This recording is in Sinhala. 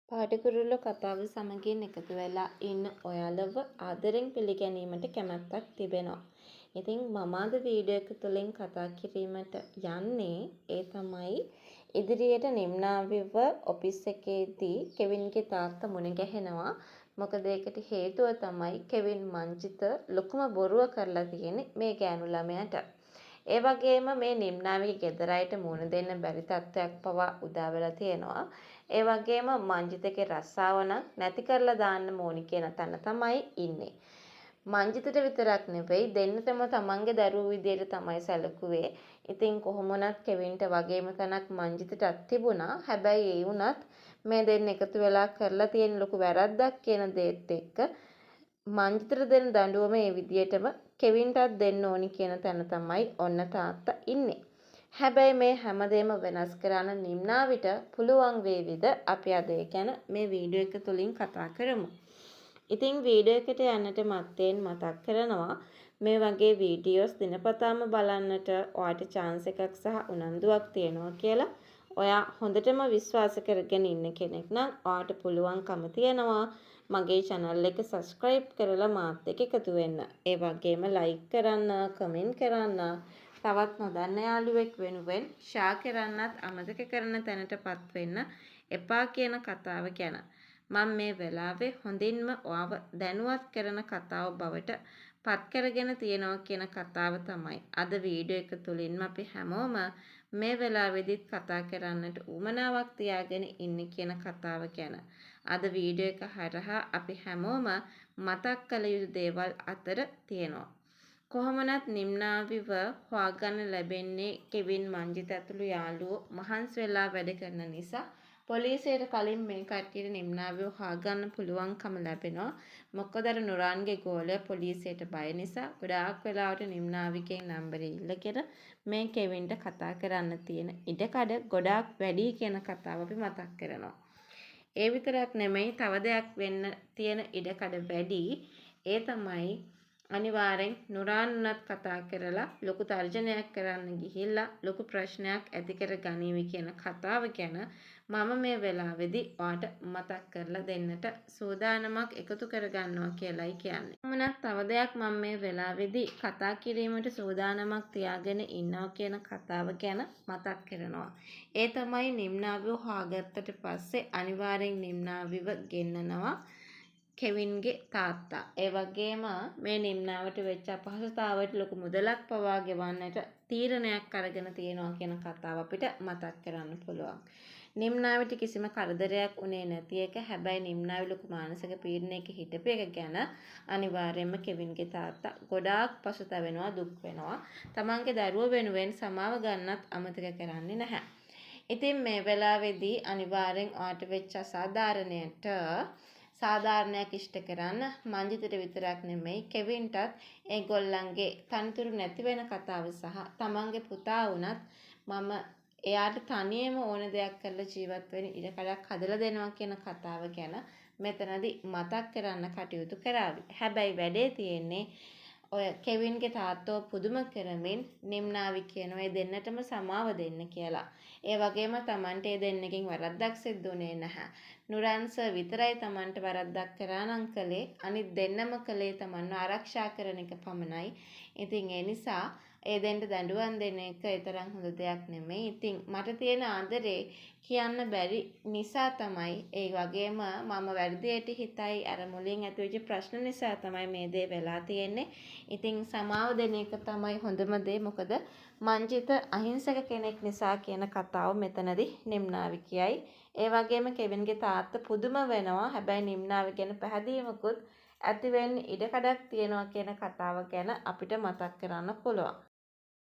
පාටිකුරුල්ලෝ කතාව සමගින් එකතු වෙලා ඉන්න ඔයාලව ආදරෙන් පිළිගැනීමට කැමැත්තක් තිබෙනවා. ඉතින් මම අද වීඩියෝ එක තුළින් කතා කිරීමට යන්නේ ඒ තමයි ඉදිරියට නිම්නාවිව ඔෆිස් එකේදී කෙවින්ගේ තාත්තා මුණ ගැහෙනවා. මොකද ඒකට හේතුව තමයි කෙවින් මංජිත ලොකුම බොරුව කරලා තියෙන්නේ මේ ගෑනු ළමයාට. ඒ වගේම මේ නිම්නාවිගේ ගෙදර අයට මුණ දෙන්න බැරි තත්ත්වයක් පවා උදා වෙලා තියෙනවා. ඒ වගේම මංජිතගේ රස්සාව නම් නැති කරලා දාන්න ඕනි කියන තැන තමයි ඉන්නේ. මංජිතට විතරක් නෙවෙයි දෙන්නටම තමන්ගේ දරුවෝ විදියට තමයි සැලකුවේ. ඉතින් කොහොම වුණත් කෙවින්ට වගේම තැනක් මංජිතටත් තිබුණා. හැබැයි ඒ වුණත් මේ දෙන්න එකතු වෙලා කරලා තියෙන ලොකු වැරද්දක් කියන දේත් එක්ක මංජිතට දෙන දඬුවම ඒ විදියටම කෙවින්ටත් දෙන්න ඕනි කියන තැන තමයි ඔන්න තාත්තා ඉන්නේ. හැබැයි මේ හැමදේම වෙනස් කරන්න නිම්නාවිට පුළුවන් වේවිද? අපි අද ඒ ගැන මේ වීඩියෝ එක තුලින් කතා කරමු. ඉතින් වීඩියෝ එකට යන්නට මත්තෙන් මතක් කරනවා මේ වගේ වීඩියෝස් දිනපතාම බලන්නට ඔයාට chance එකක් සහ උනන්දුවක් තියෙනවා කියලා. ඔයා හොඳටම විශ්වාස කරගෙන ඉන්න කෙනෙක් නම් ඔයාට පුළුවන්කම තියෙනවා මගේ channel එක subscribe කරලා මාත් එක්ක එකතු වෙන්න. ඒ වගේම like කරන්න, comment කරන්න, තවත් නොදන්න යාළුවෙක් වෙනුවෙන් share කරන්නත් අමතක කරන තැනටපත් වෙන්න එපා කියන කතාව ගැන. මම මේ වෙලාවේ හොඳින්ම ඔයාව දැනුවත් කරන කතාව බවට පත් කරගෙන තියෙනවා කියන කතාව තමයි අද වීඩියෝ එක තුලින්ම අපි හැමෝම මේ වෙලාවේදීත් කතා කරන්නට උවමනාවක් තියාගෙන ඉන්නේ කියන කතාව ගැන. අද වීඩියෝ එක හරහා අපි හැමෝම මතක් කළ යුතු දේවල් අතර තියෙනවා. කොහොමනත් නිම්නාවිව හොයාගන්න ලැබෙන්නේ කෙවින් මංජිත ඇතුළු යාළුවෝ මහන්සි වෙලා වැඩ කරන නිසා පොලිසියට කලින් මේ කට්ටියට නිම්නාවිව හොයාගන්න පුළුවන්කම ලැබෙනවා. මොකද අර නුරාන්ගේ ගෝලයා පොලිසියට බය නිසා ගොඩාක් වෙලාවට නිම්නාවිගේ නම්බරේ ඉල්ලගෙන මේ කෙවින්ට කතා කරන්න තියෙන ඉඩකඩ ගොඩාක් වැඩි කියන කතාව අපි මතක් කරනවා. ඒ විතරක් නෙමෙයි තව දෙයක් වෙන්න තියෙන ඉඩකඩ වැඩි. ඒ තමයි අනිවාර්යෙන් නුරාන්වත් කතා කරලා ලොකු තර්ජනයක් කරන්න ගිහිල්ලා ලොකු ප්‍රශ්නයක් ඇති කර ගනීවි කියන කතාව ගැන මම මේ වෙලාවේදී ඔයාට මතක් කරලා දෙන්නට සූදානමක් එකතු කරගන්නවා කියලායි කියන්නේ. මොනක් තව දෙයක් මම මේ වෙලාවේදී කතා කිරීමට සූදානමක් තියාගෙන ඉන්නවා කියන කතාව ගැන මතක් කරනවා. ඒ තමයි නිම්නාවිව හොයාගත්තට පස්සේ අනිවාර්යෙන් නිම්නාවිව ගෙන්නනවා කෙවින්ගේ තාත්තා. ඒ වගේම මේ නිම්නාවට වෙච්ච අපහසුතාවයට ලොකු මුදලක් පවා ගෙවන්නට තීරණයක් අරගෙන තියෙනවා කියන කතාව අපිට මතක් කරන්න පුළුවන්. නිම්නාවට කිසිම කරදරයක් උනේ නැති එක. හැබැයි නිම්නාවේ ලොකු මානසික පීඩනයක හිටපු එක ගැන අනිවාර්යයෙන්ම කෙවින්ගේ තාත්තා ගොඩාක් පසුතැවෙනවා, දුක් වෙනවා. තමන්ගේ දරුවෝ වෙනුවෙන් සමාව ගන්නත් අමතක කරන්නේ නැහැ. ඉතින් මේ වෙලාවේදී අනිවාර්යෙන් ඔයාට වෙච්ච අසාධාරණයට සාධාරණයක් ඉෂ්ට කරන්න මංජිතට විතරක් නෙමෙයි කෙවින්ටත් ඒගොල්ලන්ගේ තනතුරු නැති වෙන කතාව සහ තමන්ගේ පුතා වුණත් මම එයාට තනියම ඕන දෙයක් කරලා ජීවත් වෙන්න ඉඩකඩක් හදලා දෙනවා කියන කතාව ගැන මෙතනදී මතක් කරන්න කටයුතු කරાવી. හැබැයි වැඩේ තියෙන්නේ ඔය කෙවින්ගේ තාත්තෝ පුදුම කරමින් නිම්නාවි කියනවා ඒ දෙන්නටම සමාව දෙන්න කියලා. ඒ වගේම Tamante ඒ දෙන්නකින් වැරද්දක් සිද්ධ වුණේ නැහැ. නුරාන් සර් විතරයි Tamante වැරද්දක් කරා නම් කළේ. අනිත් දෙන්නම කළේ Tamanව ආරක්ෂා කරන එක පමණයි. ඉතින් ඒ නිසා ඒ දෙන්න දඬුවම් දෙන එක තරම් හොඳ දෙයක් නෙමෙයි. ඉතින් මට තියෙන ආදරේ කියන්න බැරි නිසා තමයි ඒ වගේම මම වැරදියට හිතයි අර මුලින් ඇතිවෙච්ච ප්‍රශ්න නිසා තමයි මේ දේ වෙලා තියෙන්නේ. ඉතින් සමාව දෙන එක තමයි හොඳම දේ. මොකද මංජිත අහිංසක කෙනෙක් නිසා කියන කතාව මෙතනදී නිම්නාවි කියයි. ඒ වගේම කෙවින්ගේ තාත්තා පුදුම වෙනවා. හැබැයි නිම්නාවි ගැන පැහැදීමකුත් ඇති වෙන්න ඉඩකඩක් තියෙනවා කියන කතාව ගැන අපිට මතක් කරන්න පුළුවන්.